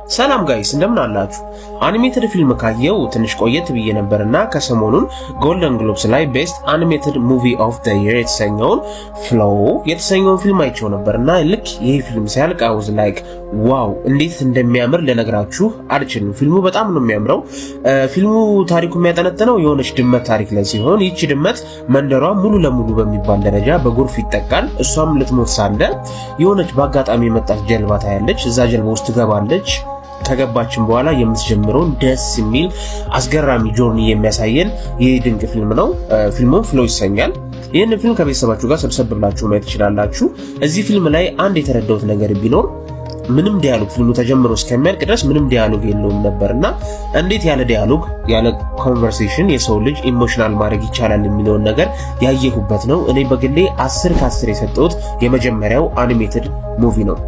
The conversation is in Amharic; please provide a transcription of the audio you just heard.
ሰላም ጋይስ እንደምን አላችሁ? አኒሜትድ ፊልም ካየው ትንሽ ቆየት ብዬ ነበርና ከሰሞኑን ጎልደን ግሎብስ ላይ ቤስት አኒሜትድ ሙቪ ኦፍ ዘ ይር የተሰኘውን ፍሎው የተሰኘውን ፊልም አይቼው ነበርና ልክ ይሄ ፊልም ሲያልቅ አይ ዋዝ ላይክ ዋው እንዴት እንደሚያምር ልነግራችሁ አልችልም። ፊልሙ በጣም ነው የሚያምረው። ፊልሙ ታሪኩ የሚያጠነጥነው የሆነች ድመት ታሪክ ላይ ሲሆን ይቺ ድመት መንደሯ ሙሉ ለሙሉ በሚባል ደረጃ በጎርፍ ይጠቃል። እሷም ልትሞት ሳለ የሆነች በአጋጣሚ የመጣች ጀልባ ታያለች። እዛ ጀልባ ውስጥ ትገባለች። ከገባችን በኋላ የምትጀምረውን ደስ የሚል አስገራሚ ጆርኒ የሚያሳየን ይህ ድንቅ ፊልም ነው። ፊልሙም ፍሎው ይሰኛል። ይህን ፊልም ከቤተሰባችሁ ጋር ሰብሰብ ብላችሁ ማየት ትችላላችሁ። እዚህ ፊልም ላይ አንድ የተረዳሁት ነገር ቢኖር ምንም ዲያሎግ ፊልሙ ተጀምሮ እስከሚያልቅ ድረስ ምንም ዲያሎግ የለውም ነበርና እንዴት ያለ ዲያሎግ ያለ ኮንቨርሴሽን የሰው ልጅ ኢሞሽናል ማድረግ ይቻላል የሚለውን ነገር ያየሁበት ነው። እኔ በግሌ 10 ከ10 የሰጠሁት የመጀመሪያው አኒሜትድ ሙቪ ነው።